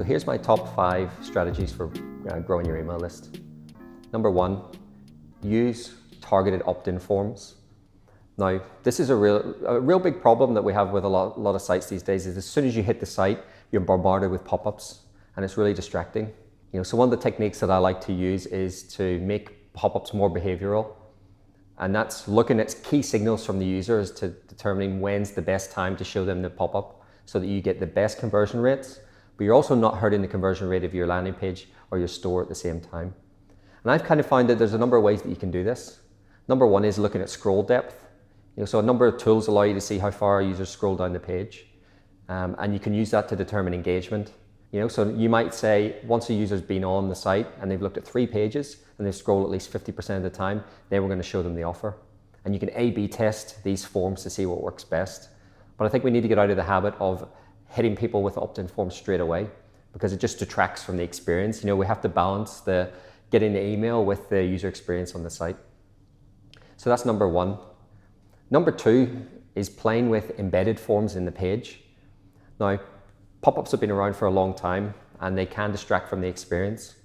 here's my top 5 strategies for growing your email list. Number 1, use targeted opt-in forms. Now, this is a real big problem that we have with a lot of sites these days. Is as soon as you hit the site, you're bombarded with pop-ups, and it's really distracting. So one of the techniques that I like to use is to make pop-ups more behavioral, and that's looking at key signals from the users to determining when's the best time to show them the pop-up, so that you get the best conversion rates, but you're also not hurting the conversion rate of your landing page or your store at the same time. And I've kind of found that there's a number of ways that you can do this. Number 1 is looking at scroll depth. So a number of tools allow you to see how far users scroll down the page, and you can use that to determine engagement. So you might say, once a user's been on the site and they've looked at 3 pages and they've scrolled at least 50% of the time, then we're going to show them the offer. And you can A/B test these forms to see what works best. But I think we need to get out of the habit of hitting people with opt-in forms straight away, because it just detracts from the experience. We have to balance the getting the email with the user experience on the site. So that's number 1. Number 2 is playing with embedded forms in the page. Now, pop-ups have been around for a long time and they can distract from the experience.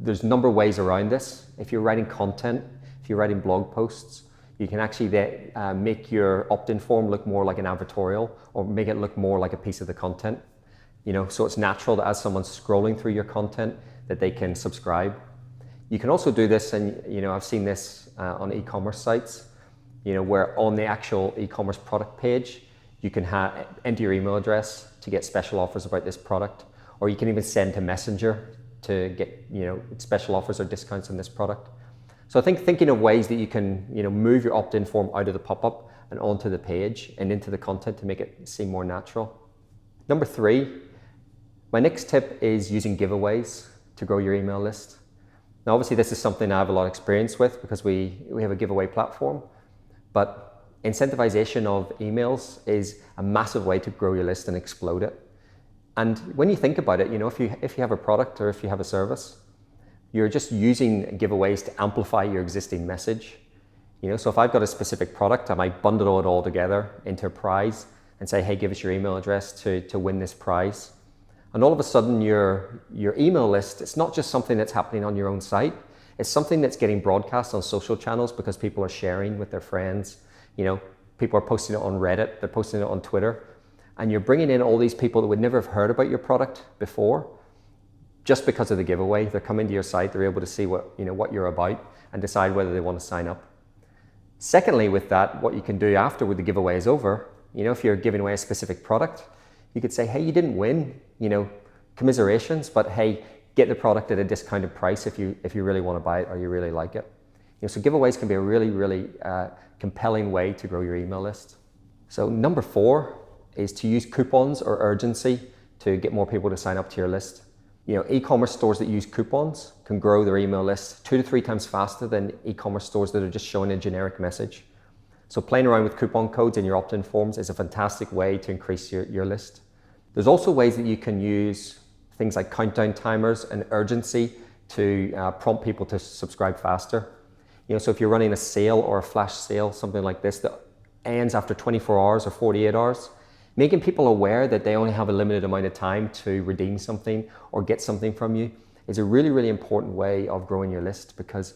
There's a number of ways around this. If you're writing content, if you're writing blog posts, you can actually make your opt-in form look more like an advertorial, or make it look more like a piece of the content. So it's natural that as someone's scrolling through your content that they can subscribe. You can also do this, and I've seen this on e-commerce sites, where on the actual e-commerce product page, you can enter your email address to get special offers about this product, or you can even send to Messenger to get special offers or discounts on this product. So I think thinking of ways that you can move your opt-in form out of the pop-up and onto the page and into the content to make it seem more natural. Number 3, my next tip is using giveaways to grow your email list. Now, obviously, this is something I have a lot of experience with because we have a giveaway platform, but incentivization of emails is a massive way to grow your list and explode it. And when you think about it, if you have a product or if you have a service, you're just using giveaways to amplify your existing message. So if I've got a specific product, I might bundle it all together into a prize and say, hey, give us your email address to win this prize. And all of a sudden your email list, it's not just something that's happening on your own site, it's something that's getting broadcast on social channels because people are sharing with their friends. People are posting it on Reddit, they're posting it on Twitter, and you're bringing in all these people that would never have heard about your product before. Just because of the giveaway, they're coming to your site, they're able to see what you're about and decide whether they want to sign up. Secondly, with that, what you can do after the giveaway is over, if you're giving away a specific product, you could say, hey, you didn't win, commiserations, but hey, get the product at a discounted price if you really want to buy it or you really like it. So giveaways can be a really, really compelling way to grow your email list. So number 4 is to use coupons or urgency to get more people to sign up to your list. E-commerce stores that use coupons can grow their email list 2 to 3 times faster than e-commerce stores that are just showing a generic message. So playing around with coupon codes in your opt-in forms is a fantastic way to increase your list. There's also ways that you can use things like countdown timers and urgency to prompt people to subscribe faster. So if you're running a sale or a flash sale, something like this that ends after 24 hours or 48 hours, making people aware that they only have a limited amount of time to redeem something or get something from you is a really, really important way of growing your list, because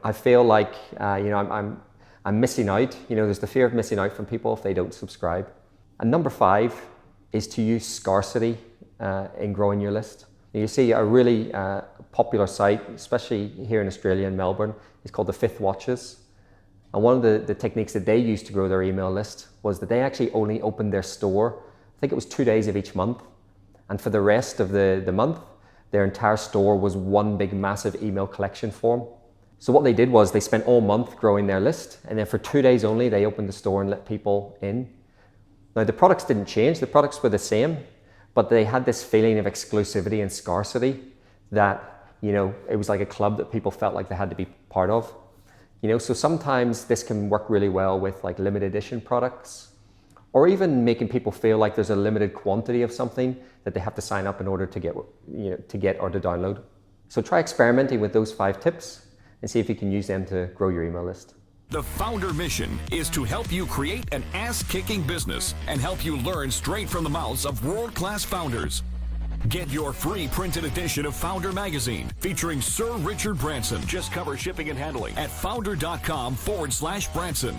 I feel like I'm missing out. There's the fear of missing out from people if they don't subscribe. And number 5 is to use scarcity in growing your list. You see a really popular site, especially here in Australia in Melbourne, is called the Fifth Watches. And one of the techniques that they used to grow their email list was that they actually only opened their store, I think it was 2 days of each month. And for the rest of the month, their entire store was one big massive email collection form. So what they did was they spent all month growing their list, and then for 2 days only, they opened the store and let people in. Now the products didn't change, the products were the same, but they had this feeling of exclusivity and scarcity that, it was like a club that people felt like they had to be part of. So sometimes this can work really well with like limited edition products, or even making people feel like there's a limited quantity of something that they have to sign up in order to get, or to download. So try experimenting with those 5 tips and see if you can use them to grow your email list. The Foundr mission is to help you create an ass-kicking business and help you learn straight from the mouths of world-class founders. Get your free printed edition of Foundr magazine featuring Sir Richard Branson. Just cover shipping and handling at foundr.com/Branson.